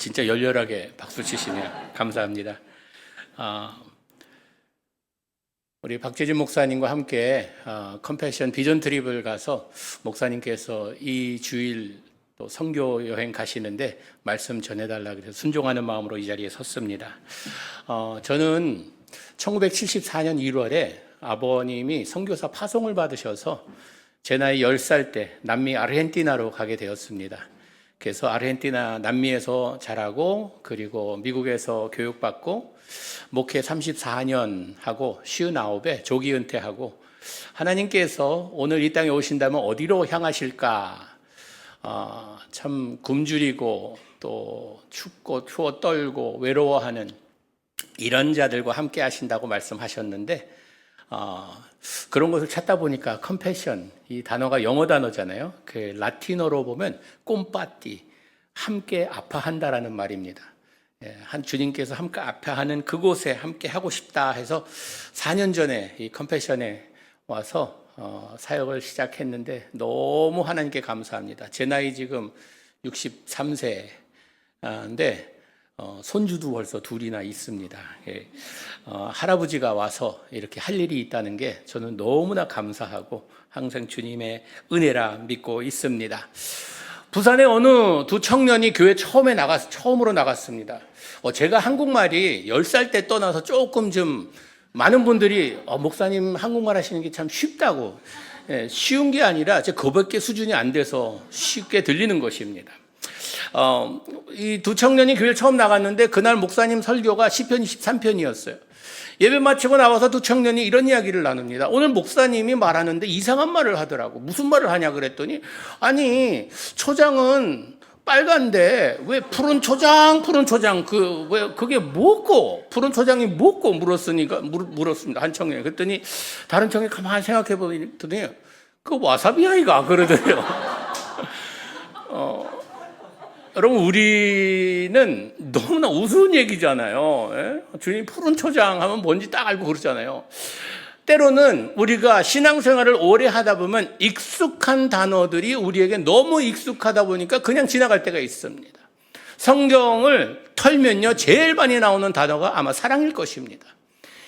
진짜 열렬하게 박수 치시네요. 감사합니다. 우리 박재진 목사님과 함께 컴패션 비전 트립을 가서 목사님께서 이 주일 또 선교 여행 가시는데 말씀 전해달라 그래서 순종하는 마음으로 이 자리에 섰습니다. 저는 1974년 1월에 아버님이 선교사 파송을 받으셔서 제 나이 10살 때 남미 아르헨티나로 가게 되었습니다. 그래서 아르헨티나 남미에서 자라고 그리고 미국에서 교육받고 목회 34년 하고 59에 조기 은퇴하고 하나님께서 오늘 이 땅에 오신다면 어디로 향하실까? 참 굶주리고 또 춥고 추워 떨고 외로워하는 이런 자들과 함께 하신다고 말씀하셨는데 그런 것을 찾다 보니까 컴패션, 이 단어가 영어 단어잖아요. 그 라틴어로 보면 꼼빠띠, 함께 아파한다라는 말입니다. 한 주님께서 함께 아파하는 그곳에 함께 하고 싶다 해서 4년 전에 이 컴패션에 와서 사역을 시작했는데 너무 하나님께 감사합니다. 제 나이 지금 63세인데 손주도 벌써 둘이나 있습니다. 할아버지가 와서 이렇게 할 일이 있다는 게 저는 너무나 감사하고 항상 주님의 은혜라 믿고 있습니다. 부산의 어느 두 청년이 교회 처음으로 나갔습니다. 제가 한국말이 10살 때 떠나서 조금 좀 많은 분들이 목사님 한국말 하시는 게 참 쉽다고, 쉬운 게 아니라 제 그밖에 수준이 안 돼서 쉽게 들리는 것입니다. 이 두 청년이 교회 처음 나갔는데 그날 목사님 설교가 시편 23편이었어요. 예배 마치고 나와서 두 청년이 이런 이야기를 나눕니다. 오늘 목사님이 말하는데 이상한 말을 하더라고. 무슨 말을 하냐 그랬더니 아니 초장은 빨간데 왜 푸른 초장 왜 그게 뭐고 푸른 초장이 뭐고 물었습니다. 한 청년이. 그랬더니 다른 청년이 가만히 생각해 보더니 그 와사비 아이가 그러더래요. 여러분 우리는 너무나 우스운 얘기잖아요. 주님 푸른 초장 하면 뭔지 딱 알고 그러잖아요. 때로는 우리가 신앙생활을 오래 하다 보면 익숙한 단어들이 우리에게 너무 익숙하다 보니까 그냥 지나갈 때가 있습니다. 성경을 털면요 제일 많이 나오는 단어가 아마 사랑일 것입니다.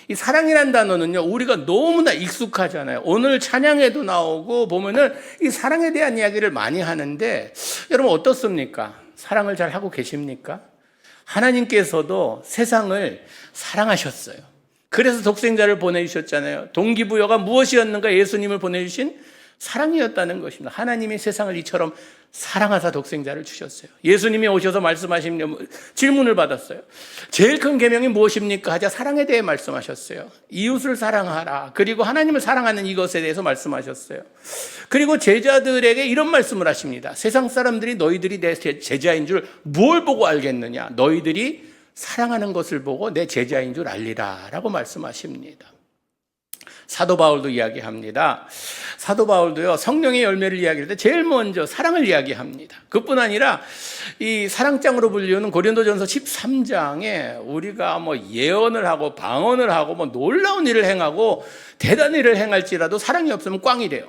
이 사랑이라는 단어는요 우리가 너무나 익숙하잖아요. 오늘 찬양에도 나오고 보면은 이 사랑에 대한 이야기를 많이 하는데 여러분 어떻습니까? 사랑을 잘 하고 계십니까? 하나님께서도 세상을 사랑하셨어요. 그래서 독생자를 보내주셨잖아요. 동기부여가 무엇이었는가? 예수님을 보내주신 사랑이었다는 것입니다. 하나님이 세상을 이처럼 사랑하사 독생자를 주셨어요. 예수님이 오셔서 말씀하신 질문을 받았어요. 제일 큰 계명이 무엇입니까? 하자 사랑에 대해 말씀하셨어요. 이웃을 사랑하라. 그리고 하나님을 사랑하는 이것에 대해서 말씀하셨어요. 그리고 제자들에게 이런 말씀을 하십니다. 세상 사람들이 너희들이 내 제자인 줄 뭘 보고 알겠느냐? 너희들이 사랑하는 것을 보고 내 제자인 줄 알리라 라고 말씀하십니다. 사도 바울도 이야기합니다. 사도 바울도요 성령의 열매를 이야기할 때 제일 먼저 사랑을 이야기합니다. 그뿐 아니라 이 사랑장으로 불리우는 고린도전서 13장에 우리가 예언을 하고 방언을 하고 놀라운 일을 행하고 대단한 일을 행할지라도 사랑이 없으면 꽝이래요.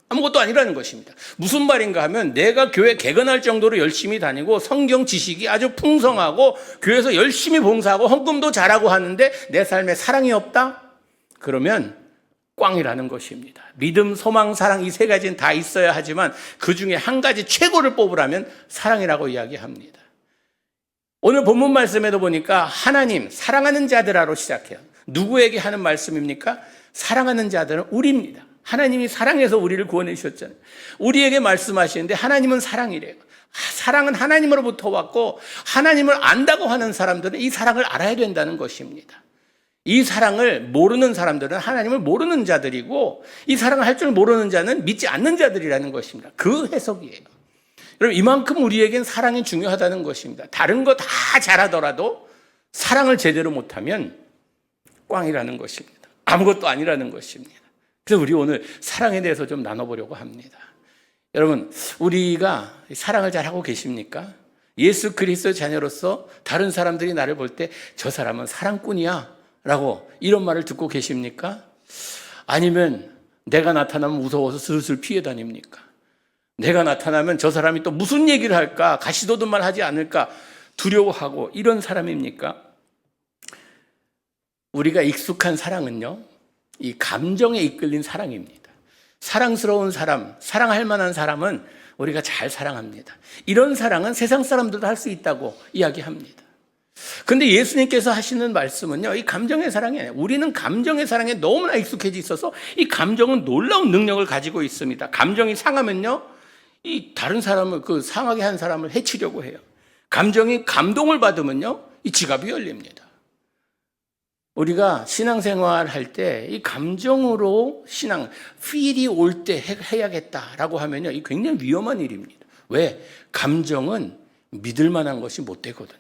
아무것도 아니라는 것입니다. 무슨 말인가 하면 내가 교회 개근할 정도로 열심히 다니고 성경 지식이 아주 풍성하고 교회에서 열심히 봉사하고 헌금도 잘하고 하는데 내 삶에 사랑이 없다? 그러면 꽝이라는 것입니다. 믿음, 소망, 사랑 이 세 가지는 다 있어야 하지만 그 중에 한 가지 최고를 뽑으라면 사랑이라고 이야기합니다. 오늘 본문 말씀에도 보니까 하나님 사랑하는 자들아로 시작해요. 누구에게 하는 말씀입니까? 사랑하는 자들은 우리입니다. 하나님이 사랑해서 우리를 구원해 주셨잖아요. 우리에게 말씀하시는데 하나님은 사랑이래요. 사랑은 하나님으로부터 왔고 하나님을 안다고 하는 사람들은 이 사랑을 알아야 된다는 것입니다. 이 사랑을 모르는 사람들은 하나님을 모르는 자들이고 이 사랑을 할 줄 모르는 자는 믿지 않는 자들이라는 것입니다. 그 해석이에요. 여러분 이만큼 우리에겐 사랑이 중요하다는 것입니다. 다른 거 다 잘하더라도 사랑을 제대로 못하면 꽝이라는 것입니다. 아무것도 아니라는 것입니다. 그래서 우리 오늘 사랑에 대해서 좀 나눠보려고 합니다. 여러분 우리가 사랑을 잘하고 계십니까? 예수 그리스도 자녀로서 다른 사람들이 나를 볼 때 저 사람은 사랑꾼이야 라고 이런 말을 듣고 계십니까? 아니면 내가 나타나면 무서워서 슬슬 피해 다닙니까? 내가 나타나면 저 사람이 또 무슨 얘기를 할까? 가시도든말 하지 않을까? 두려워하고 이런 사람입니까? 우리가 익숙한 사랑은요, 이 감정에 이끌린 사랑입니다. 사랑스러운 사람, 사랑할 만한 사람은 우리가 잘 사랑합니다. 이런 사랑은 세상 사람들도 할 수 있다고 이야기합니다. 근데 예수님께서 하시는 말씀은요, 이 감정의 사랑이 아니에요. 우리는 감정의 사랑에 너무나 익숙해져 있어서 이 감정은 놀라운 능력을 가지고 있습니다. 감정이 상하면요, 이 다른 사람을, 상하게 한 사람을 해치려고 해요. 감정이 감동을 받으면요, 이 지갑이 열립니다. 우리가 신앙생활 할 때 이 감정으로 feel이 올 때 해야겠다라고 하면요, 이 굉장히 위험한 일입니다. 왜? 감정은 믿을 만한 것이 못 되거든요.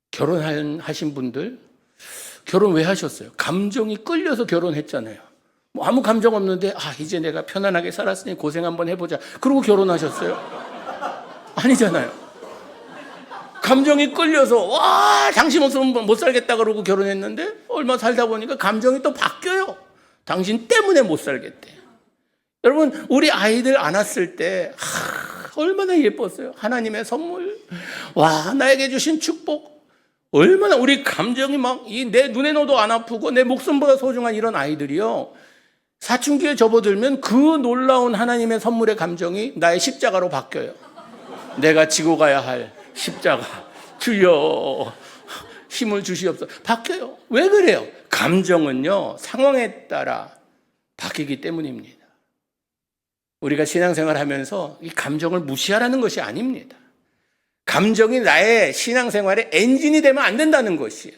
결혼하신 분들, 결혼 왜 하셨어요? 감정이 끌려서 결혼했잖아요. 뭐 아무 감정 없는데, 이제 내가 편안하게 살았으니 고생 한번 해보자. 그러고 결혼하셨어요? 아니잖아요. 감정이 끌려서 당신 없으면 못 살겠다 그러고 결혼했는데 얼마 살다 보니까 감정이 또 바뀌어요. 당신 때문에 못 살겠대. 여러분, 우리 아이들 안았을 때 얼마나 예뻤어요. 하나님의 선물, 나에게 주신 축복, 얼마나 우리 감정이 내 눈에 넣어도 안 아프고 내 목숨보다 소중한 이런 아이들이요, 사춘기에 접어들면 그 놀라운 하나님의 선물의 감정이 나의 십자가로 바뀌어요. 내가 지고 가야 할 십자가, 주여 힘을 주시옵소서. 바뀌어요. 왜 그래요? 감정은요, 상황에 따라 바뀌기 때문입니다. 우리가 신앙생활 하면서 이 감정을 무시하라는 것이 아닙니다. 감정이 나의 신앙생활의 엔진이 되면 안 된다는 것이에요.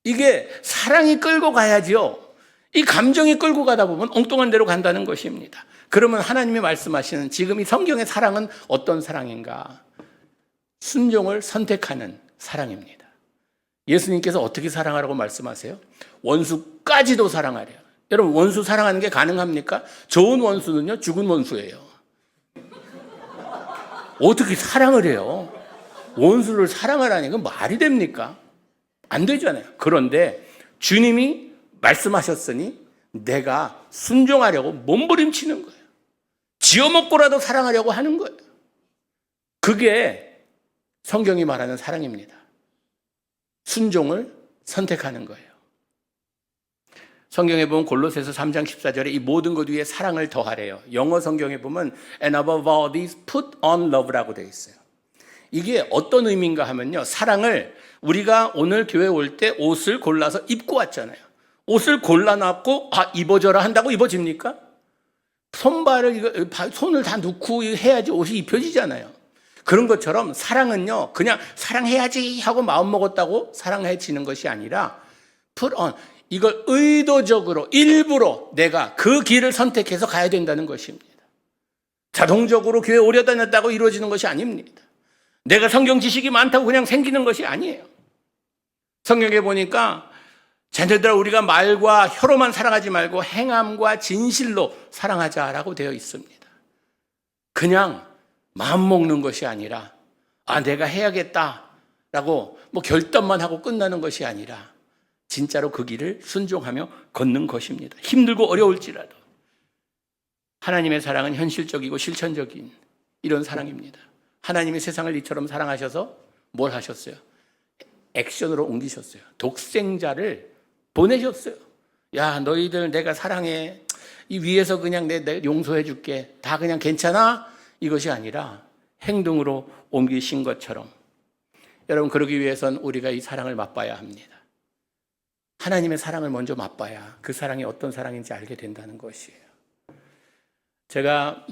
이게 사랑이 끌고 가야죠. 이 감정이 끌고 가다 보면 엉뚱한 데로 간다는 것입니다. 그러면 하나님이 말씀하시는 지금 이 성경의 사랑은 어떤 사랑인가? 순종을 선택하는 사랑입니다. 예수님께서 어떻게 사랑하라고 말씀하세요? 원수까지도 사랑하래요. 여러분, 원수 사랑하는 게 가능합니까? 좋은 원수는요, 죽은 원수예요. 어떻게 사랑을 해요? 원수를 사랑하라니, 그건 말이 됩니까? 안 되잖아요. 그런데 주님이 말씀하셨으니 내가 순종하려고 몸부림치는 거예요. 지어먹고라도 사랑하려고 하는 거예요. 그게 성경이 말하는 사랑입니다. 순종을 선택하는 거예요. 성경에 보면 골로새서 3장 14절에 이 모든 것 위에 사랑을 더하래요. 영어 성경에 보면 and above all these put on love라고 되어 있어요. 이게 어떤 의미인가 하면요, 사랑을 우리가 오늘 교회 올 때 옷을 골라서 입고 왔잖아요. 옷을 골라놨고 입어줘라 한다고 입어집니까? 손을 다 놓고 해야지 옷이 입혀지잖아요. 그런 것처럼 사랑은요, 그냥 사랑해야지 하고 마음먹었다고 사랑해지는 것이 아니라 put on, 이걸 의도적으로 일부러 내가 그 길을 선택해서 가야 된다는 것입니다. 자동적으로 교회 오래 다녔다고 이루어지는 것이 아닙니다. 내가 성경 지식이 많다고 그냥 생기는 것이 아니에요. 성경에 보니까 자녀들아, 우리가 말과 혀로만 사랑하지 말고 행함과 진실로 사랑하자라고 되어 있습니다. 그냥 마음 먹는 것이 아니라 내가 해야겠다라고 결단만 하고 끝나는 것이 아니라 진짜로 그 길을 순종하며 걷는 것입니다. 힘들고 어려울지라도. 하나님의 사랑은 현실적이고 실천적인 이런 사랑입니다. 하나님이 세상을 이처럼 사랑하셔서 뭘 하셨어요? 액션으로 옮기셨어요. 독생자를 보내셨어요. 야, 너희들 내가 사랑해. 이 위에서 그냥 내 용서해 줄게. 다 그냥 괜찮아? 이것이 아니라 행동으로 옮기신 것처럼. 여러분, 그러기 위해선 우리가 이 사랑을 맛봐야 합니다. 하나님의 사랑을 먼저 맛봐야 그 사랑이 어떤 사랑인지 알게 된다는 것이에요. 제가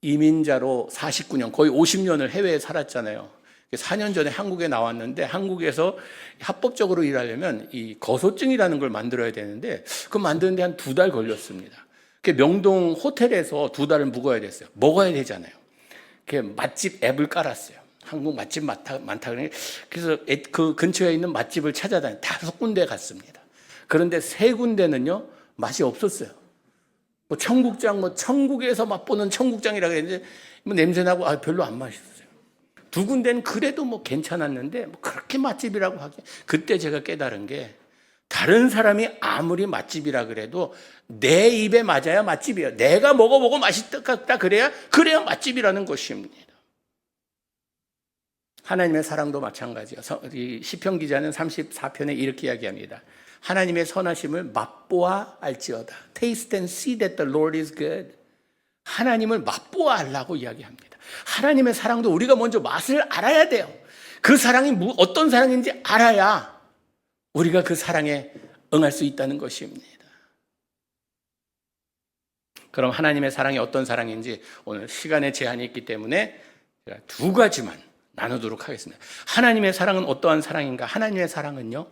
이민자로 49년, 거의 50년을 해외에 살았잖아요. 4년 전에 한국에 나왔는데 한국에서 합법적으로 일하려면 이 거소증이라는 걸 만들어야 되는데 그 만드는데 한 2달 걸렸습니다. 명동 호텔에서 2달을 묵어야 됐어요. 먹어야 되잖아요. 맛집 앱을 깔았어요. 한국 맛집 많다 그러니 그래서 그 근처에 있는 맛집을 찾아다니 5군데 갔습니다. 그런데 3군데는요 맛이 없었어요. 청국장 천국에서 맛보는 청국장이라고 했는데 냄새나고 별로 안 맛있었어요. 2군데는 그래도 괜찮았는데 그렇게 맛집이라고 하기. 그때 제가 깨달은 게 다른 사람이 아무리 맛집이라 그래도 내 입에 맞아야 맛집이에요. 내가 먹어보고 맛있다 그래야 맛집이라는 것입니다. 하나님의 사랑도 마찬가지예요. 시편 기자는 34편에 이렇게 이야기합니다. 하나님의 선하심을 맛보아 알지어다. Taste and see that the Lord is good. 하나님을 맛보아 알라고 이야기합니다. 하나님의 사랑도 우리가 먼저 맛을 알아야 돼요. 그 사랑이 어떤 사랑인지 알아야 우리가 그 사랑에 응할 수 있다는 것입니다. 그럼 하나님의 사랑이 어떤 사랑인지 오늘 시간의 제한이 있기 때문에 제가 두 가지만 나누도록 하겠습니다. 하나님의 사랑은 어떠한 사랑인가? 하나님의 사랑은요,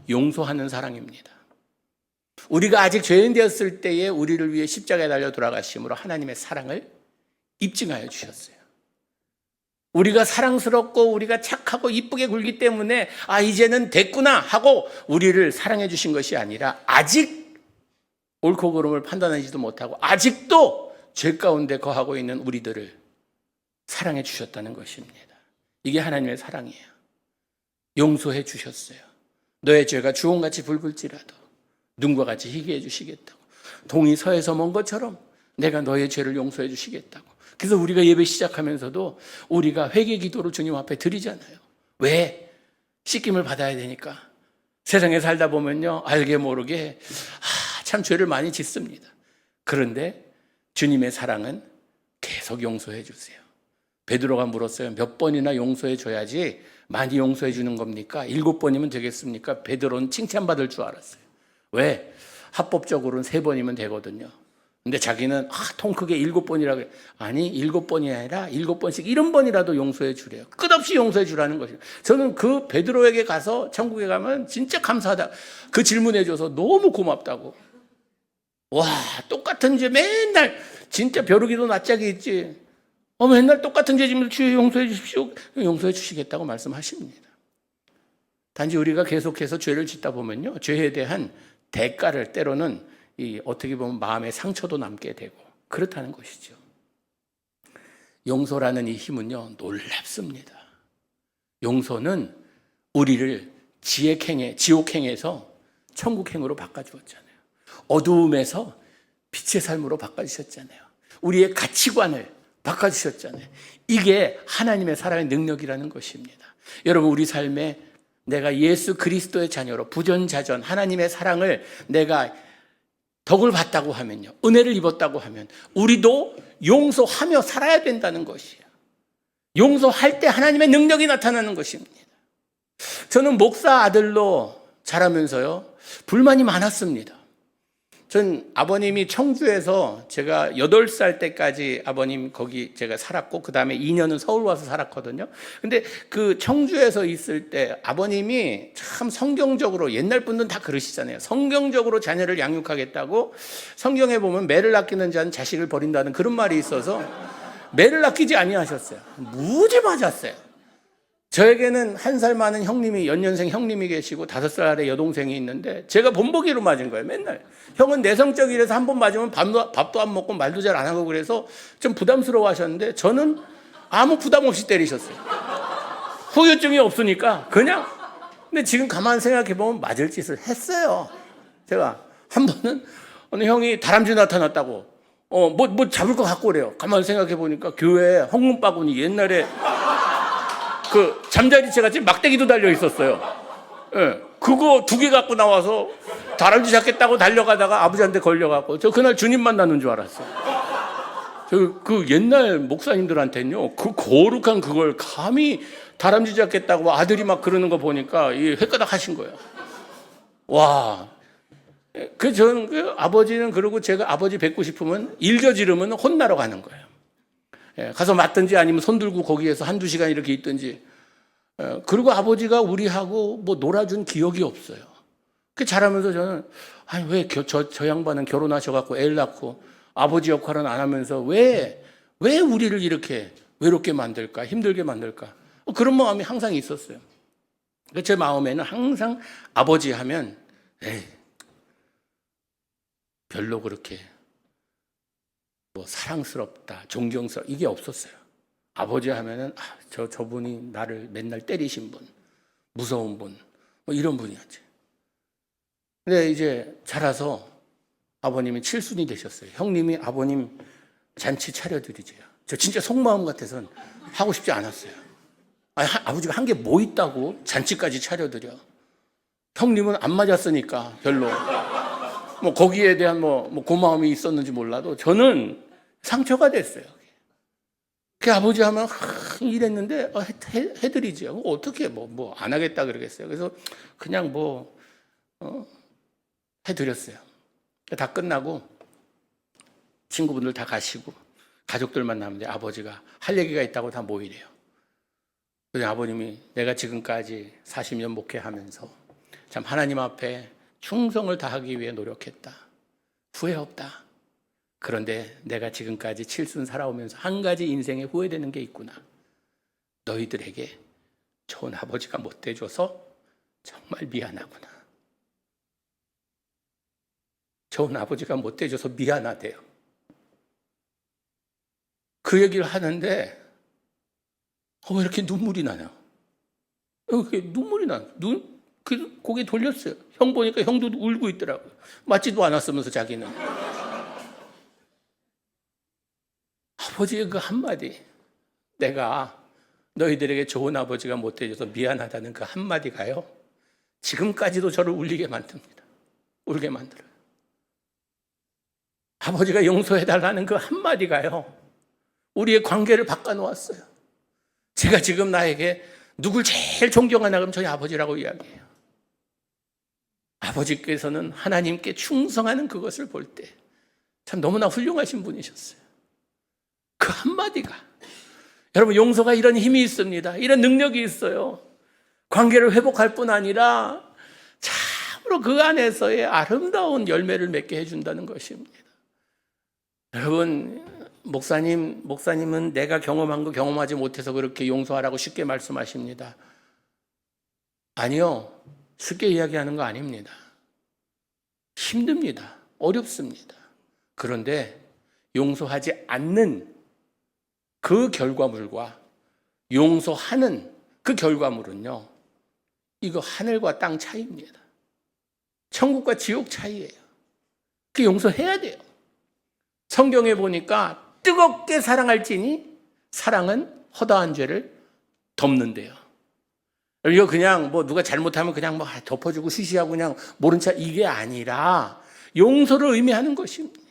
용서하는 사랑입니다. 우리가 아직 죄인 되었을 때에 우리를 위해 십자가에 달려 돌아가심으로 하나님의 사랑을 입증하여 주셨어요. 우리가 사랑스럽고 우리가 착하고 이쁘게 굴기 때문에 이제는 됐구나 하고 우리를 사랑해 주신 것이 아니라 아직 옳고 그름을 판단하지도 못하고 아직도 죄 가운데 거하고 있는 우리들을 사랑해 주셨다는 것입니다. 이게 하나님의 사랑이에요. 용서해 주셨어요. 너의 죄가 주홍같이 붉을지라도 눈과 같이 희게 해주시겠다고. 동이 서에서 먼 것처럼 내가 너의 죄를 용서해 주시겠다고. 그래서 우리가 예배 시작하면서도 우리가 회개 기도를 주님 앞에 드리잖아요. 왜? 씻김을 받아야 되니까. 세상에 살다 보면요, 알게 모르게 참 죄를 많이 짓습니다. 그런데 주님의 사랑은 계속 용서해 주세요. 베드로가 물었어요. 몇 번이나 용서해 줘야지 많이 용서해 주는 겁니까? 7번이면 되겠습니까? 베드로는 칭찬받을 줄 알았어요. 왜? 합법적으로는 3번이면 되거든요. 근데 자기는 통 크게 7번이라고 해요. 아니 7번이 아니라 7번씩 70번이라도 용서해 주래요. 끝없이 용서해 주라는 것이에요. 저는 그 베드로에게 가서 천국에 가면 진짜 감사하다. 그 질문해 줘서 너무 고맙다고. 와, 똑같은 죄 맨날 진짜 벼르기도 낯짝이 있지. 맨날 똑같은 죄 지면 주여 용서해 주십시오. 용서해 주시겠다고 말씀하십니다. 단지 우리가 계속해서 죄를 짓다 보면요, 죄에 대한 대가를 때로는 어떻게 보면 마음의 상처도 남게 되고 그렇다는 것이죠. 용서라는 이 힘은요, 놀랍습니다. 용서는 우리를 지옥행에서 천국행으로 바꿔주었잖아요. 어두움에서 빛의 삶으로 바꿔주셨잖아요. 우리의 가치관을 바꿔주셨잖아요. 이게 하나님의 사랑의 능력이라는 것입니다. 여러분, 우리 삶에 내가 예수 그리스도의 자녀로 부전자전 하나님의 사랑을 내가 덕을 봤다고 하면요, 은혜를 입었다고 하면 우리도 용서하며 살아야 된다는 것이에요. 용서할 때 하나님의 능력이 나타나는 것입니다. 저는 목사 아들로 자라면서요, 불만이 많았습니다. 전 아버님이 청주에서 제가 8살 때까지 아버님 거기 제가 살았고, 그 다음에 2년은 서울 와서 살았거든요. 근데 그 청주에서 있을 때 아버님이 참 성경적으로, 옛날 분들은 다 그러시잖아요. 성경적으로 자녀를 양육하겠다고, 성경에 보면 매를 아끼는 자는 자식을 버린다는 그런 말이 있어서 매를 아끼지 아니하셨어요. 무지 맞았어요. 저에게는 1살 많은 형님이, 연년생 형님이 계시고 5살 아래 여동생이 있는데 제가 본보기로 맞은 거예요. 맨날 형은 내성적이라서 한 번 맞으면 밥도 안 먹고 말도 잘 안 하고 그래서 좀 부담스러워 하셨는데 저는 아무 부담 없이 때리셨어요. 후유증이 없으니까 그냥. 근데 지금 가만 생각해 보면 맞을 짓을 했어요. 제가 한 번은 어느 형이 다람쥐 나타났다고 뭐 잡을 거 갖고 오래요. 가만 생각해 보니까 교회에 헌금바구니, 옛날에 그 잠자리채 같이 막대기도 달려 있었어요. 예, 그거 2개 갖고 나와서 다람쥐 잡겠다고 달려가다가 아버지한테 걸려갖고 저 그날 주님 만나는 줄 알았어요. 그 옛날 목사님들한테는요, 그 거룩한 그걸 감히 다람쥐 잡겠다고 아들이 막 그러는 거 보니까 헷가닥 하신 거예요. 와. 저는 아버지는, 그러고 제가 아버지 뵙고 싶으면 일 저지르면 혼나러 가는 거예요. 가서 맞든지 아니면 손 들고 거기에서 1-2시간 이렇게 있든지. 그리고 아버지가 우리하고 뭐 놀아준 기억이 없어요. 그 자라면서 저는, 아니, 왜 저 양반은 결혼하셔갖고 애를 낳고 아버지 역할은 안 하면서 왜 우리를 이렇게 외롭게 만들까? 힘들게 만들까? 그런 마음이 항상 있었어요. 제 마음에는 항상 아버지 하면, 별로 그렇게 뭐 사랑스럽다, 존경스럽다, 이게 없었어요. 아버지 하면은 저분이 나를 맨날 때리신 분, 무서운 분, 뭐 이런 분이었지. 근데 이제 자라서 아버님이 칠순이 되셨어요. 형님이 아버님 잔치 차려드리세요. 저 진짜 속마음 같아서는 하고 싶지 않았어요. 아버지가 한 게 뭐 있다고 잔치까지 차려드려. 형님은 안 맞았으니까 별로. 뭐 거기에 대한 뭐 고마움이 있었는지 몰라도 저는 상처가 됐어요. 그 아버지 하면 이랬는데 해드리지. 어떻게 뭐 안 하겠다 그러겠어요. 그래서 그냥 해드렸어요. 다 끝나고 친구분들 다 가시고 가족들만 남는데 아버지가 할 얘기가 있다고 다 모이래요. 그래서 아버님이 내가 지금까지 40년 목회하면서 참 하나님 앞에 충성을 다하기 위해 노력했다. 후회 없다. 그런데 내가 지금까지 칠순 살아오면서 한 가지 인생에 후회되는 게 있구나. 너희들에게 좋은 아버지가 못 돼줘서 정말 미안하구나. 좋은 아버지가 못 돼줘서 미안하대요. 그 얘기를 하는데 왜 이렇게 눈물이 나냐? 눈물이 나요. 고개 돌렸어요. 형 보니까 형도 울고 있더라고요. 맞지도 않았으면서 자기는. 아버지의 그 한마디, 내가 너희들에게 좋은 아버지가 못 돼줘서 미안하다는 그 한마디가요, 지금까지도 저를 울게 만듭니다. 아버지가 용서해달라는 그 한마디가요, 우리의 관계를 바꿔놓았어요. 제가 지금 나에게 누굴 제일 존경하나 그러면 저희 아버지라고 이야기해요. 아버지께서는 하나님께 충성하는 그것을 볼 때 참 너무나 훌륭하신 분이셨어요. 그 한마디가, 여러분, 용서가 이런 힘이 있습니다. 이런 능력이 있어요. 관계를 회복할 뿐 아니라 참으로 그 안에서의 아름다운 열매를 맺게 해준다는 것입니다. 여러분, 목사님은 내가 경험한 거 경험하지 못해서 그렇게 용서하라고 쉽게 말씀하십니다. 아니요, 쉽게 이야기하는 거 아닙니다. 힘듭니다. 어렵습니다. 그런데 용서하지 않는 그 결과물과 용서하는 그 결과물은요, 이거 하늘과 땅 차이입니다. 천국과 지옥 차이예요. 그 용서해야 돼요. 성경에 보니까 뜨겁게 사랑할지니 사랑은 허다한 죄를 덮는데요. 이거 그냥 누가 잘못하면 그냥 덮어주고 쉬쉬하고 그냥 모른 척, 이게 아니라 용서를 의미하는 것입니다.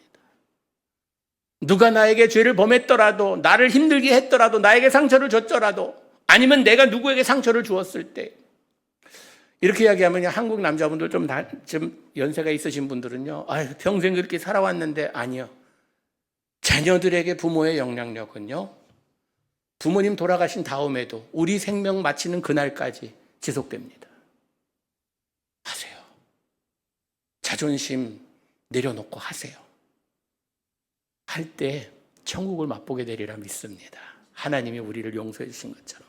누가 나에게 죄를 범했더라도, 나를 힘들게 했더라도, 나에게 상처를 줬더라도, 아니면 내가 누구에게 상처를 주었을 때, 이렇게 이야기하면 한국 남자분들 좀 연세가 있으신 분들은요, 평생 그렇게 살아왔는데, 아니요. 자녀들에게 부모의 영향력은요, 부모님 돌아가신 다음에도 우리 생명 마치는 그날까지 지속됩니다. 하세요. 자존심 내려놓고 하세요. 할 때 천국을 맛보게 되리라 믿습니다. 하나님이 우리를 용서해 주신 것처럼.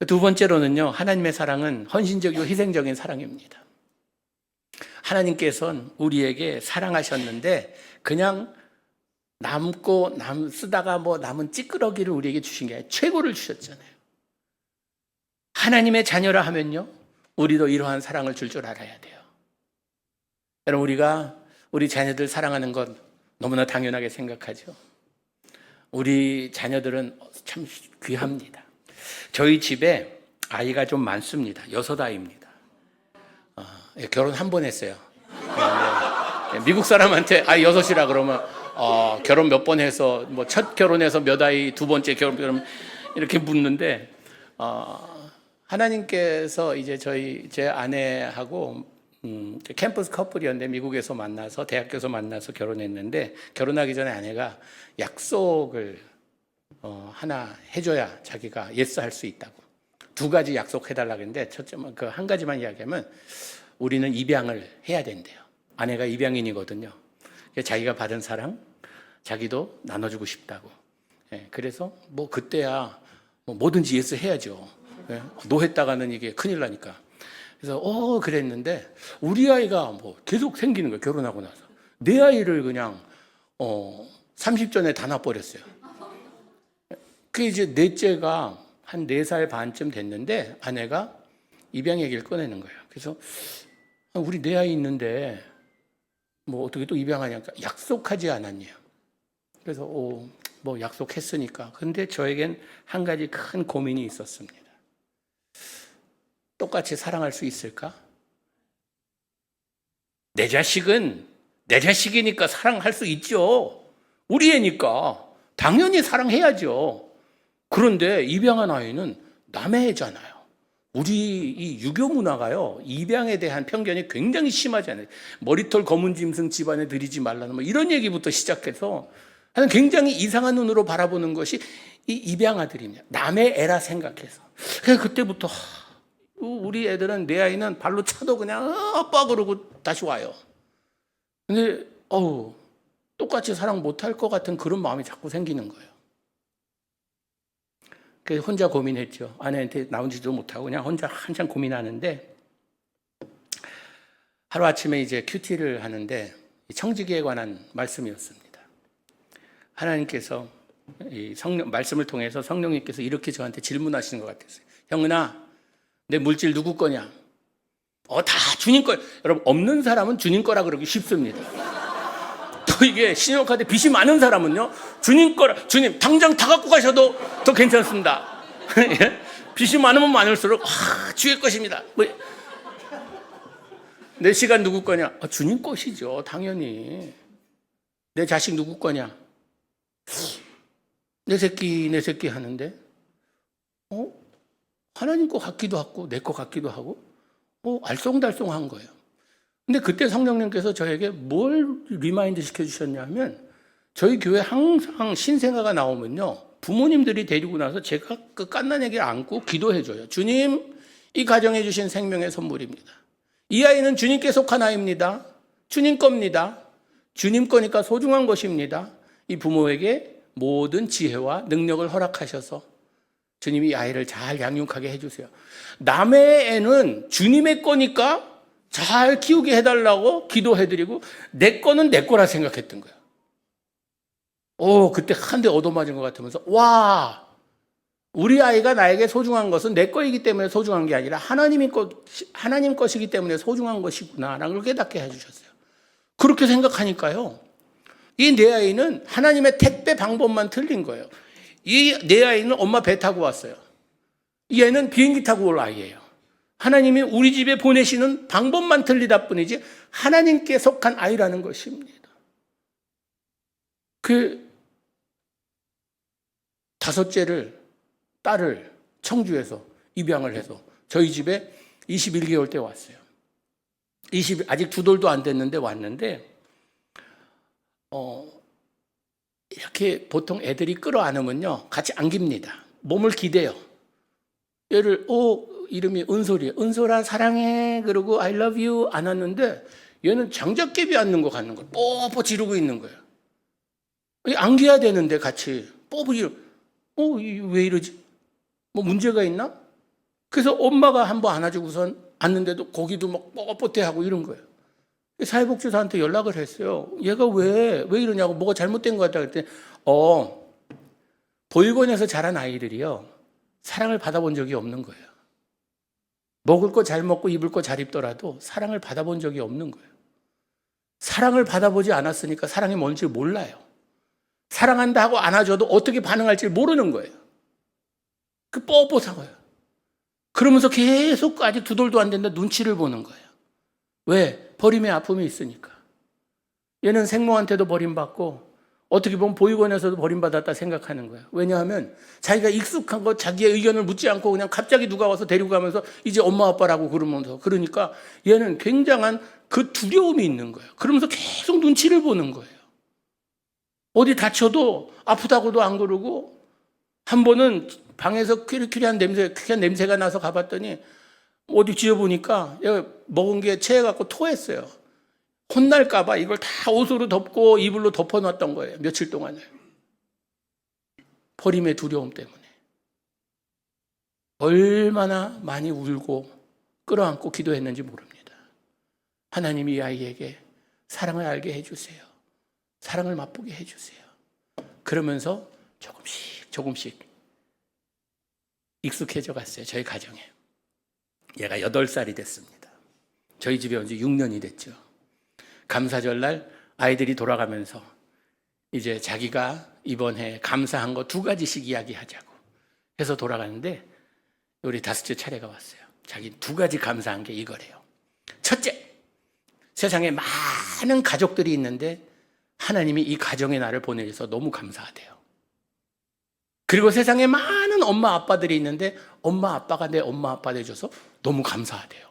두 번째로는요, 하나님의 사랑은 헌신적이고 희생적인 사랑입니다. 하나님께서는 우리에게 사랑하셨는데 그냥 쓰다가 남은 찌끄러기를 우리에게 주신 게 아니라 최고를 주셨잖아요. 하나님의 자녀라 하면요, 우리도 이러한 사랑을 줄 줄 알아야 돼요. 여러분, 우리가 우리 자녀들 사랑하는 것 너무나 당연하게 생각하죠. 우리 자녀들은 참 귀합니다. 저희 집에 아이가 좀 많습니다. 6아이입니다. 결혼 한 번 했어요. 미국 사람한테 6이라 그러면 결혼 몇 번 해서 첫 결혼해서 몇 아이, 두 번째 결혼 이렇게 묻는데, 하나님께서 이제 제 아내하고 캠퍼스 커플이었는데 미국에서 만나서 대학교에서 만나서 결혼했는데, 결혼하기 전에 아내가 약속을 하나 해줘야 자기가 예스 할 수 있다고 2가지 약속해달라고 했는데, 첫째 그 한 가지만 이야기하면 우리는 입양을 해야 된대요. 아내가 입양인이거든요. 자기가 받은 사랑 자기도 나눠주고 싶다고. 그래서 그때야 뭐든지 예스 해야죠. 노했다가는 이게 큰일 나니까. 그래서 그랬는데 우리 아이가 계속 생기는 거예요. 결혼하고 나서 내 아이를 그냥 30전에 다 놔버렸어요. 그 이제 넷째가 한 4살 반쯤 됐는데 아내가 입양 얘기를 꺼내는 거예요. 그래서 우리 내 아이 있는데 어떻게 또 입양하냐니까 약속하지 않았냐. 그래서 뭐 약속했으니까. 근데 저에겐 한 가지 큰 고민이 있었습니다. 똑같이 사랑할 수 있을까? 내 자식은 내 자식이니까 사랑할 수 있죠. 우리 애니까 당연히 사랑해야죠. 그런데 입양한 아이는 남의 애잖아요. 우리 이 유교 문화가요, 입양에 대한 편견이 굉장히 심하잖아요. 머리털 검은 짐승 집안에 들이지 말라는 뭐 이런 얘기부터 시작해서 하여튼 굉장히 이상한 눈으로 바라보는 것이 이 입양 아들입니다. 남의 애라 생각해서. 그래서 그때부터 우리 애들은, 내 아이는 발로 차도 그냥 아빠 그러고 다시 와요. 근데 똑같이 사랑 못할 것 같은 그런 마음이 자꾸 생기는 거예요. 그래서 혼자 고민했죠. 아내한테 나오지도 못하고 그냥 혼자 한참 고민하는데, 하루아침에 이제 큐티를 하는데 청지기에 관한 말씀이었습니다. 하나님께서 이 말씀을 통해서 성령님께서 이렇게 저한테 질문하시는 것 같았어요. 형은아, 내 물질 누구 거냐? 다 주님 거예요. 여러분, 없는 사람은 주님 거라 그러기 쉽습니다. 또 이게 신용카드 빚이 많은 사람은요, 주님 거라, 주님 당장 다 갖고 가셔도 더 괜찮습니다. 빚이 많으면 많을수록 주의 것입니다. 내 시간 누구 거냐? 주님 것이죠, 당연히. 내 자식 누구 거냐? 내 새끼 하는데 하나님 거 같기도 하고 내 거 같기도 하고 알쏭달쏭한 거예요. 근데 그때 성령님께서 저에게 뭘 리마인드 시켜주셨냐면, 저희 교회 항상 신생아가 나오면요, 부모님들이 데리고 나서 제가 그 갓난아기를 안고 기도해줘요. 주님, 이 가정해 주신 생명의 선물입니다. 이 아이는 주님께 속한 아이입니다. 주님 겁니다. 주님 거니까 소중한 것입니다. 이 부모에게 모든 지혜와 능력을 허락하셔서 주님이 이 아이를 잘 양육하게 해주세요. 남의 애는 주님의 거니까 잘 키우게 해달라고 기도해드리고, 내 거는 내 거라 생각했던 거예요. 그때 한 대 얻어맞은 것 같으면서, 와, 우리 아이가 나에게 소중한 것은 내 거이기 때문에 소중한 게 아니라 하나님 것이기 때문에 소중한 것이구나라는 걸 깨닫게 해주셨어요. 그렇게 생각하니까요, 이 내 아이는 하나님의 택배 방법만 틀린 거예요. 이 내 아이는 엄마 배 타고 왔어요. 이 애는 비행기 타고 올 아이예요. 하나님이 우리 집에 보내시는 방법만 틀리다 뿐이지 하나님께 속한 아이라는 것입니다. 그 다섯째를, 딸을 청주에서 입양을 해서 저희 집에 21개월 때 왔어요. 아직 2돌도 안 됐는데 왔는데, 이렇게 보통 애들이 끌어안으면요, 같이 안깁니다. 몸을 기대요. 얘를 이름이 은솔이에요. 은솔아 사랑해 그러고 I love you 안았는데, 얘는 장작개비 안는 거 같는 거예요. 뽀뽀 지르고 있는 거예요. 안겨야 되는데 같이 뽀뽀 지르고, 왜 이러지? 뭐 문제가 있나? 그래서 엄마가 한번 안아주고선 안는데도 거기도 막 뻣뻣해하고 이런 거예요. 사회복지사한테 연락을 했어요. 얘가 왜 이러냐고, 뭐가 잘못된 것 같다 그랬더니, 보육원에서 자란 아이들이요, 사랑을 받아본 적이 없는 거예요. 먹을 거 잘 먹고 입을 거 잘 입더라도 사랑을 받아본 적이 없는 거예요. 사랑을 받아보지 않았으니까 사랑이 뭔지 몰라요. 사랑한다 하고 안아줘도 어떻게 반응할지 모르는 거예요. 그 뻣뻣한 거예요. 그러면서 계속 아직 2돌도 안 됐는데 눈치를 보는 거예요. 왜? 버림의 아픔이 있으니까. 얘는 생모한테도 버림받고 어떻게 보면 보육원에서도 버림받았다 생각하는 거예요. 왜냐하면 자기가 익숙한 것, 자기의 의견을 묻지 않고 그냥 갑자기 누가 와서 데리고 가면서 이제 엄마 아빠라고 그러면서, 그러니까 얘는 굉장한 그 두려움이 있는 거예요. 그러면서 계속 눈치를 보는 거예요. 어디 다쳐도 아프다고도 안 그러고, 한 번은 방에서 퀴리퀴리한 냄새가 나서 가봤더니 어디 지어보니까 얘가 먹은 게 체해갖고 토했어요. 혼날까봐 이걸 다 옷으로 덮고 이불로 덮어놨던 거예요. 며칠 동안을. 버림의 두려움 때문에. 얼마나 많이 울고 끌어안고 기도했는지 모릅니다. 하나님이 이 아이에게 사랑을 알게 해주세요. 사랑을 맛보게 해주세요. 그러면서 조금씩 익숙해져 갔어요. 저희 가정에. 얘가 8살이 됐습니다. 저희 집에 온 지 6년이 됐죠. 감사절날 아이들이 돌아가면서 이제 자기가 이번 해 감사한 거 2가지씩 이야기하자고 해서 돌아가는데 우리 5째 차례가 왔어요. 자기 2가지 감사한 게 이거래요. 첫째, 세상에 많은 가족들이 있는데 하나님이 이 가정의 나를 보내줘서 너무 감사하대요. 그리고 세상에 많은 엄마 아빠들이 있는데 엄마 아빠가 내 엄마 아빠 돼줘서 너무 감사하대요.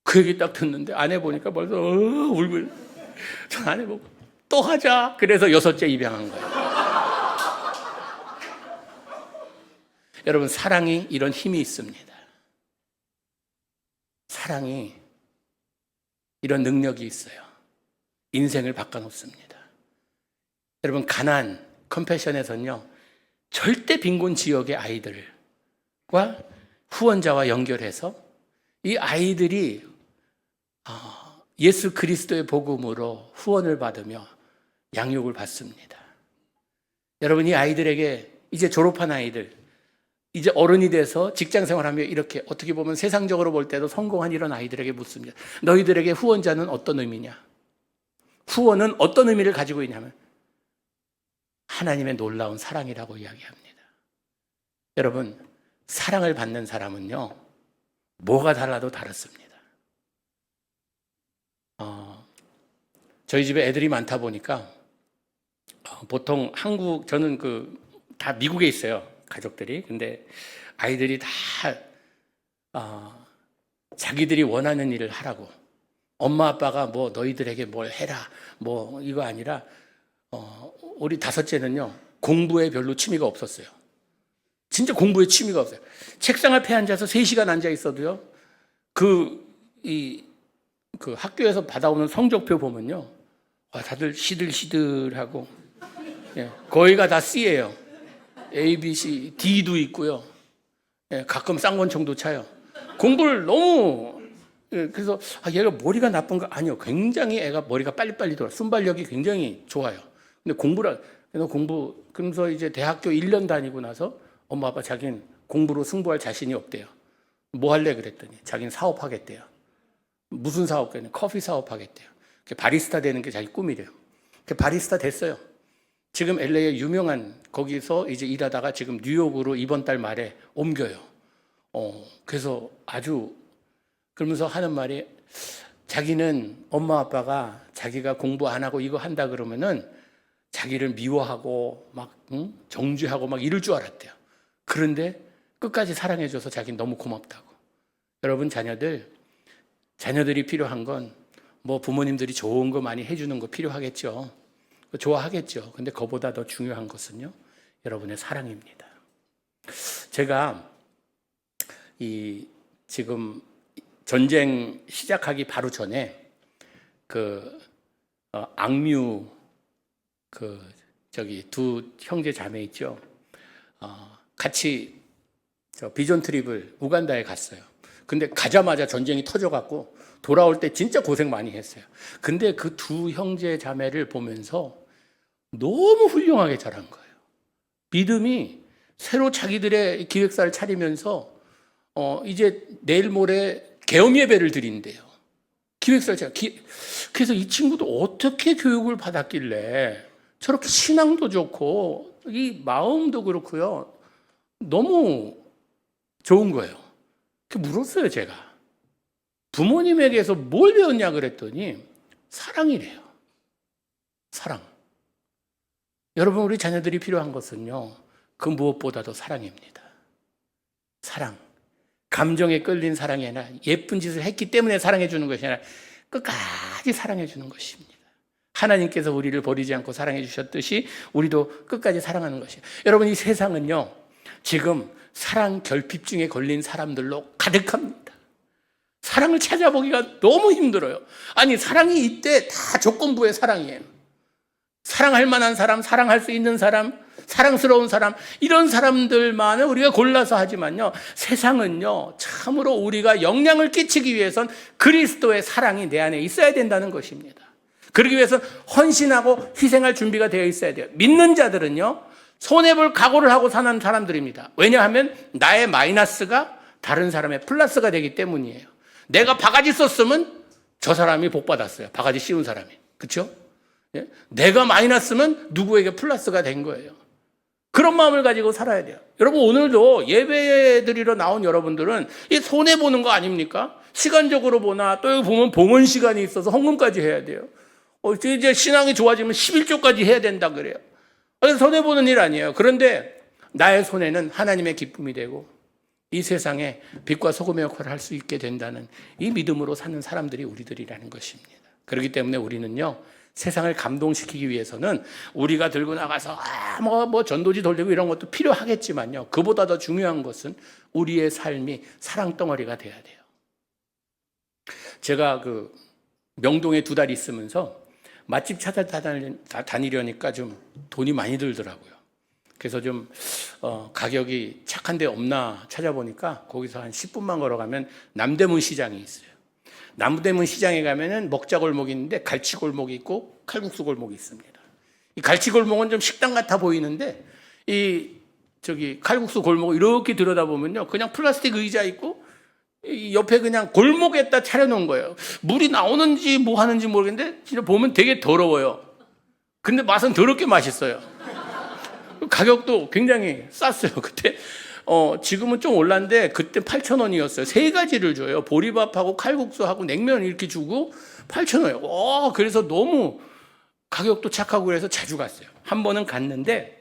그 얘기 딱 듣는데 아내 보니까 벌써 울고, 저 아내 보고 또 하자. 그래서 6째 입양한 거예요. 여러분, 사랑이 이런 힘이 있습니다. 사랑이 이런 능력이 있어요. 인생을 바꿔놓습니다. 여러분, 가난 컴패션에서는요, 절대 빈곤 지역의 아이들과 후원자와 연결해서 이 아이들이 예수 그리스도의 복음으로 후원을 받으며 양육을 받습니다. 여러분, 이 아이들에게 이제 졸업한 아이들, 이제 어른이 돼서 직장 생활하며 이렇게 어떻게 보면 세상적으로 볼 때도 성공한 이런 아이들에게 묻습니다. 너희들에게 후원자는 어떤 의미냐? 후원은 어떤 의미를 가지고 있냐면 하나님의 놀라운 사랑이라고 이야기합니다. 여러분, 사랑을 받는 사람은요, 뭐가 달라도 다릅니다. 저희 집에 애들이 많다 보니까 보통 저는 다 미국에 있어요, 가족들이. 근데 아이들이 다 자기들이 원하는 일을 하라고, 엄마 아빠가 뭐 너희들에게 뭘 해라 뭐 이거 아니라 우리 5째는요 공부에 별로 취미가 없었어요. 진짜 공부에 취미가 없어요. 책상 앞에 앉아서 3시간 앉아 있어도요 그 학교에서 받아오는 성적표 보면요 다들 시들시들하고, 예, 거의가 다 C예요. A, B, C, D도 있고요. 예, 가끔 쌍권총도 차요. 공부를 너무, 예, 그래서 얘가 머리가 나쁜가? 아니요. 굉장히 애가 머리가 빨리빨리 돌아. 순발력이 굉장히 좋아요. 근데 그러면서 이제 대학교 1년 다니고 나서 엄마 아빠 자기는 공부로 승부할 자신이 없대요. 뭐 할래 그랬더니 자기는 사업하겠대요. 무슨 사업겠냐? 커피 사업하겠대요. 바리스타 되는 게 자기 꿈이래요. 바리스타 됐어요. 지금 LA에 유명한 거기서 이제 일하다가 지금 뉴욕으로 이번 달 말에 옮겨요. 그래서 그러면서 하는 말이, 자기는 엄마 아빠가 자기가 공부 안 하고 이거 한다 그러면은 자기를 미워하고 막 정죄하고 막 이럴 줄 알았대요. 그런데 끝까지 사랑해줘서 자기는 너무 고맙다고. 여러분, 자녀들이 필요한 건 뭐 부모님들이 좋은 거 많이 해주는 거 필요하겠죠. 좋아하겠죠. 근데 그보다 더 중요한 것은요, 여러분의 사랑입니다. 제가 지금 전쟁 시작하기 바로 전에 악뮤 2 형제 자매 있죠. 같이 비전 트립을 우간다에 갔어요. 근데 가자마자 전쟁이 터져갖고 돌아올 때 진짜 고생 많이 했어요. 근데 그 2 형제 자매를 보면서 너무 훌륭하게 자란 거예요. 믿음이 새로 자기들의 기획사를 차리면서 이제 내일 모레 계엄 예배를 드린대요. 그래서 이 친구도 어떻게 교육을 받았길래 저렇게 신앙도 좋고 이 마음도 그렇고요. 너무 좋은 거예요. 물었어요, 제가. 부모님에게서 뭘 배웠냐 그랬더니 사랑이래요. 사랑. 여러분, 우리 자녀들이 필요한 것은요, 그 무엇보다도 사랑입니다. 사랑. 감정에 끌린 사랑이 아니라 예쁜 짓을 했기 때문에 사랑해 주는 것이 아니라 끝까지 사랑해 주는 것입니다. 하나님께서 우리를 버리지 않고 사랑해 주셨듯이 우리도 끝까지 사랑하는 것이에요. 여러분, 이 세상은요, 지금 사랑 결핍증에 걸린 사람들로 가득합니다. 사랑을 찾아보기가 너무 힘들어요. 아니, 사랑이 이때 다 조건부의 사랑이에요. 사랑할 만한 사람, 사랑할 수 있는 사람, 사랑스러운 사람, 이런 사람들만을 우리가 골라서 하지만요, 세상은요, 참으로 우리가 영향을 끼치기 위해선 그리스도의 사랑이 내 안에 있어야 된다는 것입니다. 그러기 위해선 헌신하고 희생할 준비가 되어 있어야 돼요. 믿는 자들은요, 손해볼 각오를 하고 사는 사람들입니다. 왜냐하면 나의 마이너스가 다른 사람의 플러스가 되기 때문이에요. 내가 바가지 썼으면 저 사람이 복 받았어요. 바가지 씌운 사람이. 그렇죠? 예? 내가 마이너스면 누구에게 플러스가 된 거예요. 그런 마음을 가지고 살아야 돼요. 여러분, 오늘도 예배 드리러 나온 여러분들은 이 손해보는 거 아닙니까? 시간적으로 보나, 또 여기 보면 봉헌 시간이 있어서 헌금까지 해야 돼요. 이제 신앙이 좋아지면 11조까지 해야 된다 그래요. 그래서 손해보는 일 아니에요. 그런데 나의 손해는 하나님의 기쁨이 되고 이 세상에 빛과 소금의 역할을 할 수 있게 된다는 이 믿음으로 사는 사람들이 우리들이라는 것입니다. 그렇기 때문에 우리는요, 세상을 감동시키기 위해서는 우리가 들고 나가서 뭐 전도지 돌리고 이런 것도 필요하겠지만요, 그보다 더 중요한 것은 우리의 삶이 사랑덩어리가 돼야 돼요. 제가 그 명동에 2달 있으면서 맛집 찾아다니려니까 좀 돈이 많이 들더라고요. 그래서 좀 가격이 착한 데 없나 찾아보니까 거기서 한 10분만 걸어가면 남대문 시장이 있어요. 남대문 시장에 가면은 먹자골목이 있는데 갈치골목이 있고 칼국수골목이 있습니다. 이 갈치골목은 좀 식당 같아 보이는데 이 칼국수 골목 이렇게 들여다보면요, 그냥 플라스틱 의자 있고 이 옆에 그냥 골목에다 차려놓은 거예요. 물이 나오는지 뭐 하는지 모르겠는데 진짜 보면 되게 더러워요. 근데 맛은 더럽게 맛있어요. 가격도 굉장히 쌌어요. 그때 지금은 좀 올랐는데 그때 8,000원이었어요. 3가지를 줘요. 보리밥하고 칼국수하고 냉면 이렇게 주고 8,000원이에요. 그래서 너무 가격도 착하고 그래서 자주 갔어요. 한 번은 갔는데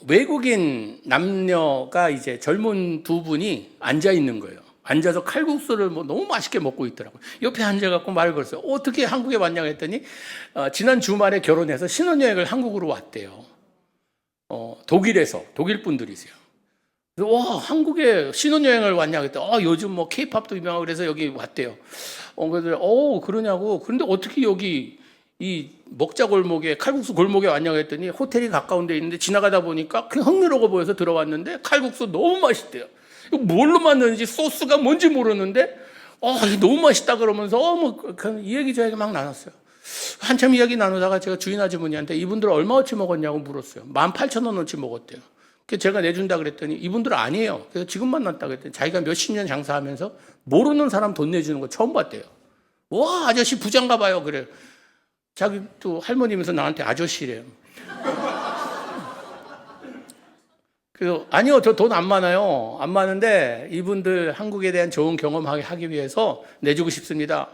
외국인 남녀가 이제 젊은 2분이 앉아 있는 거예요. 앉아서 칼국수를 너무 맛있게 먹고 있더라고요. 옆에 앉아갖고 말을 걸었어요. 어떻게 한국에 왔냐고 했더니 지난 주말에 결혼해서 신혼여행을 한국으로 왔대요. 독일에서, 독일 분들이세요. 그래서 와, 한국에 신혼여행을 왔냐고 했더니 요즘 뭐 케이팝도 유명하고 그래서 여기 왔대요. 그래서 그러냐고. 그런데 어떻게 여기 이 먹자골목에, 칼국수 골목에 왔냐고 했더니 호텔이 가까운 데 있는데 지나가다 보니까 그냥 흥미로워 보여서 들어왔는데 칼국수 너무 맛있대요. 뭘로 만드는지 소스가 뭔지 모르는데 너무 맛있다 그러면서 이 얘기 저 얘기 막 나눴어요. 한참 이야기 나누다가 제가 주인 아주머니한테 이분들 얼마어치 먹었냐고 물었어요. 18,000원어치 먹었대요. 그래서 제가 내준다 그랬더니 이분들 아니에요. 그래서 지금 만났다 그랬더니 자기가 몇십 년 장사하면서 모르는 사람 돈 내주는 거 처음 봤대요. 와, 아저씨 부자인가 봐요. 그래요. 자기 또 할머니면서 나한테 아저씨래요. 그래서 아니요, 저 돈 안 많아요. 안 많은데 이분들 한국에 대한 좋은 경험하게 하기 위해서 내주고 싶습니다.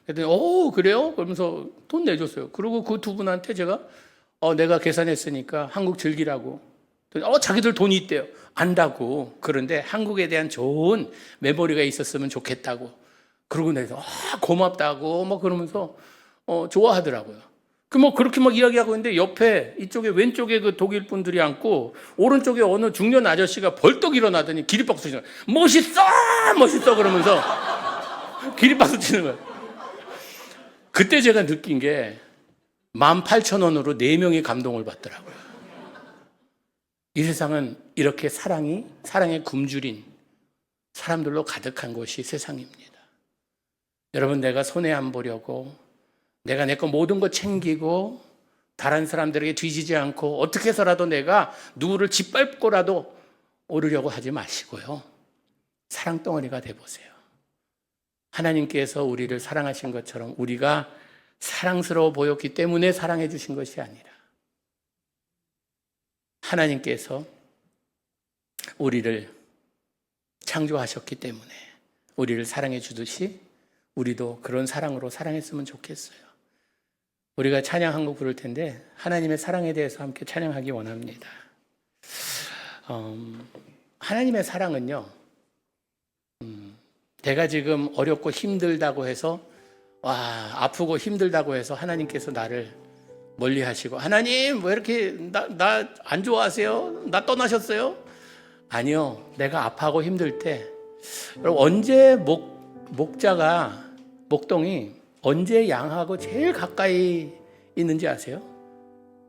그랬더니 그래요? 그러면서 돈 내줬어요. 그리고 그 2분한테 제가 내가 계산했으니까 한국 즐기라고. 자기들 돈이 있대요. 안다고. 그런데 한국에 대한 좋은 메모리가 있었으면 좋겠다고. 그러고 내서 고맙다고 그러면서 좋아하더라고요. 그렇게 이야기하고 있는데 옆에 이쪽에 왼쪽에 그 독일 분들이 앉고 오른쪽에 어느 중년 아저씨가 벌떡 일어나더니 기립박수 치는 거예요. 멋있어 그러면서 기립박수 치는 거예요. 그때 제가 느낀 게 18,000원으로 4명이 감동을 받더라고요. 이 세상은 이렇게 사랑의 굶주린 사람들로 가득한 곳이 세상입니다. 여러분, 내가 손해 안 보려고 내가 내 거 모든 거 챙기고 다른 사람들에게 뒤지지 않고 어떻게 해서라도 내가 누구를 짓밟고라도 오르려고 하지 마시고요. 사랑덩어리가 돼보세요. 하나님께서 우리를 사랑하신 것처럼 우리가 사랑스러워 보였기 때문에 사랑해 주신 것이 아니라 하나님께서 우리를 창조하셨기 때문에 우리를 사랑해 주듯이 우리도 그런 사랑으로 사랑했으면 좋겠어요. 우리가 찬양 한 곡 부를 텐데 하나님의 사랑에 대해서 함께 찬양하기 원합니다. 하나님의 사랑은요, 내가 지금 어렵고 힘들다고 해서 아프고 힘들다고 해서 하나님께서 나를 멀리 하시고 하나님 왜 이렇게 나 안 좋아하세요? 나 떠나셨어요? 아니요. 내가 아파하고 힘들 때 여러분, 언제 목동이 언제 양하고 제일 가까이 있는지 아세요?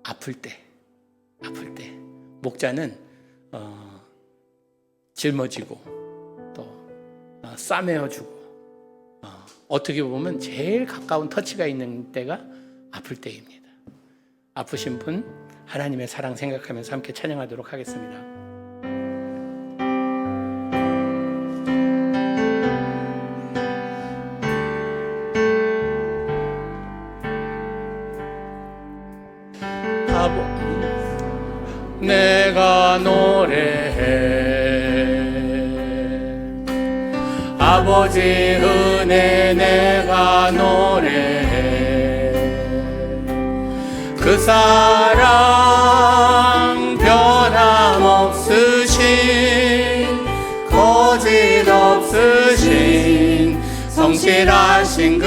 아플 때. 목자는 짊어지고 또 싸매어주고 어떻게 보면 제일 가까운 터치가 있는 때가 아플 때입니다. 아프신 분 하나님의 사랑 생각하면서 함께 찬양하도록 하겠습니다. 내가 노래해. 아버지 은혜 내가 노래해. 그 사랑 변함없으신 거짓 없으신 성실하신 그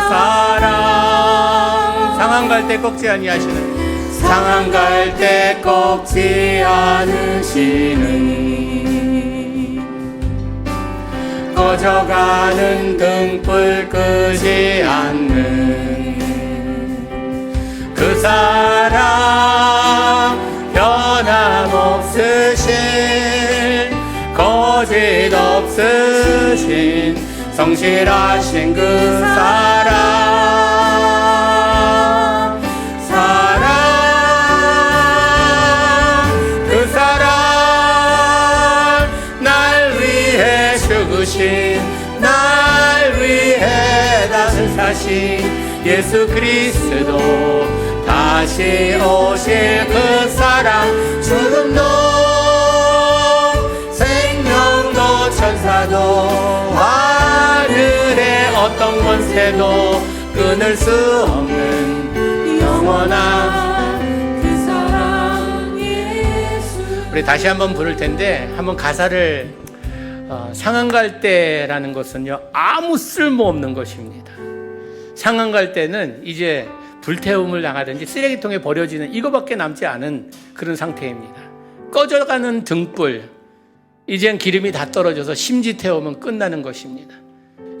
사랑 상한 갈 때 꺾지 아니하시는 상한 갈 때 꺾지 않으시는 꺼져가는 등불 끄지 않는 그 사랑 변함없으신 거짓 없으신 성실하신 그 사랑 그 사랑 날 위해 죽으신 날 위해 나를 사신 예수 그리스도 다시 오실 그 사랑 죽음도 생명도 천사도 하늘의 어떤 권세도 끊을 수 없는 영원한 그 사랑 예수. 우리 다시 한번 부를 텐데 한번 가사를 상한 갈 때라는 것은요 아무 쓸모없는 것입니다. 상한 갈 때는 이제 불태움을 당하든지 쓰레기통에 버려지는 이거밖에 남지 않은 그런 상태입니다. 꺼져가는 등불, 이젠 기름이 다 떨어져서 심지 태우면 끝나는 것입니다.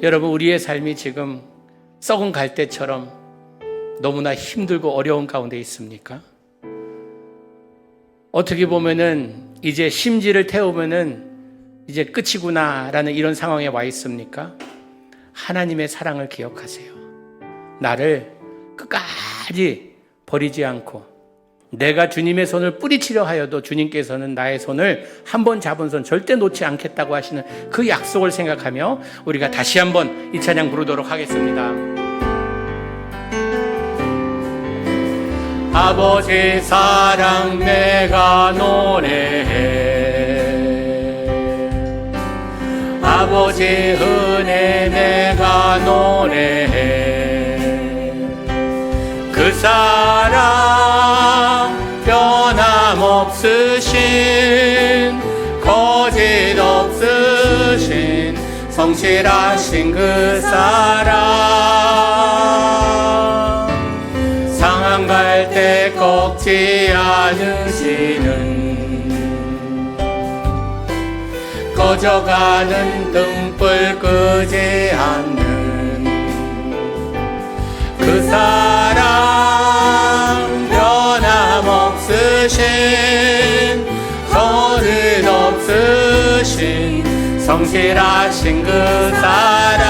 여러분, 우리의 삶이 지금 썩은 갈대처럼 너무나 힘들고 어려운 가운데 있습니까? 어떻게 보면은 이제 심지를 태우면은 이제 끝이구나라는 이런 상황에 와 있습니까? 하나님의 사랑을 기억하세요. 나를 끝까지 버리지 않고 내가 주님의 손을 뿌리치려 하여도 주님께서는 나의 손을 한 번 잡은 손 절대 놓지 않겠다고 하시는 그 약속을 생각하며 우리가 다시 한번 이 찬양 부르도록 하겠습니다. 아버지 사랑 내가 노래해. 아버지 은혜 내가 노래해. 그 사랑 변함없으신 거짓 없으신 성실하신 그 사랑 상한 갈 때 꺾지 않으시는 꺼져가는 등불 끄지 않는 그 사랑 변함없으신 거짓 없으신 성실하신 그 사랑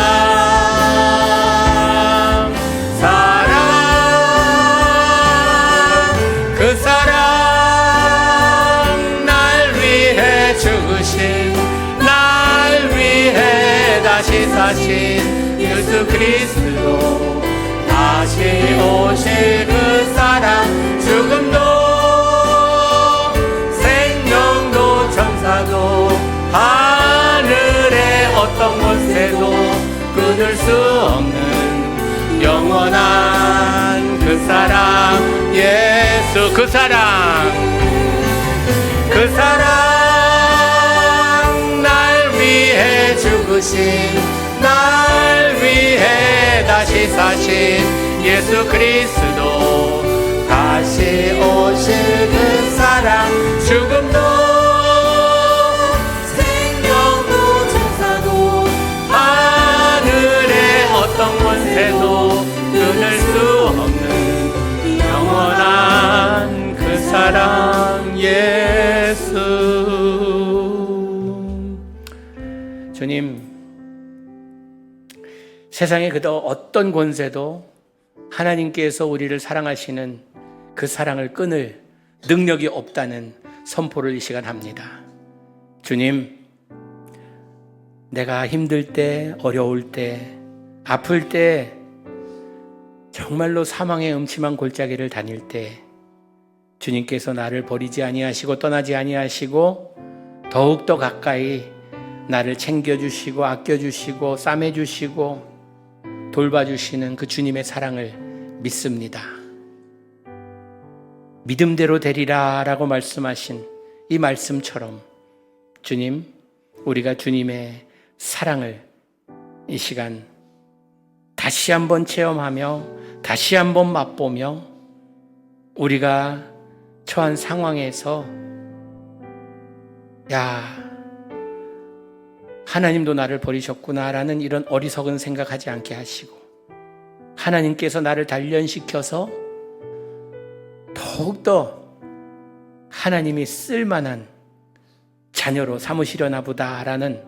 그 사랑 날 위해 죽으신 날 위해 다시 사신 예수 그리스도 다시 오실 그 사랑 죽음도 생명도 천사도 하늘의 어떤 권세도 끊을 수 없는 영원한 그 사랑 예수 그 사랑 날 위해 죽으신 날 위해 다시 사신 예수 그리스도 다시 오실 그 사랑 죽음도 생명도 천사도 하늘의 어떤 권세도 끊을 수 없는 영원한 그 사랑 예수. 주님, 세상에 그도 어떤 권세도 하나님께서 우리를 사랑하시는 그 사랑을 끊을 능력이 없다는 선포를 이 시간 합니다. 주님, 내가 힘들 때, 어려울 때, 아플 때, 정말로 사망의 음침한 골짜기를 다닐 때 주님께서 나를 버리지 아니하시고 떠나지 아니하시고 더욱더 가까이 나를 챙겨주시고 아껴주시고 싸매주시고 돌봐주시는 그 주님의 사랑을 믿습니다. 믿음대로 되리라 라고 말씀하신 이 말씀처럼 주님, 우리가 주님의 사랑을 이 시간 다시 한번 체험하며 다시 한번 맛보며 우리가 처한 상황에서 하나님도 나를 버리셨구나라는 이런 어리석은 생각하지 않게 하시고 하나님께서 나를 단련시켜서 더욱더 하나님이 쓸만한 자녀로 삼으시려나 보다라는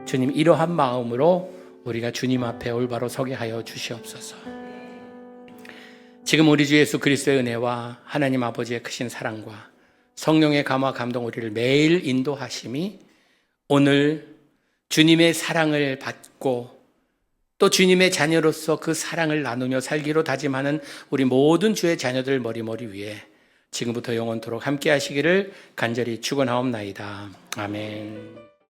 주님 이러한 마음으로 우리가 주님 앞에 올바로 서게 하여 주시옵소서. 지금 우리 주 예수 그리스도의 은혜와 하나님 아버지의 크신 사랑과 성령의 감화 감동 우리를 매일 인도하심이 오늘 주님의 사랑을 받고 또 주님의 자녀로서 그 사랑을 나누며 살기로 다짐하는 우리 모든 주의 자녀들 머리머리 위에 지금부터 영원토록 함께 하시기를 간절히 축원하옵나이다. 아멘.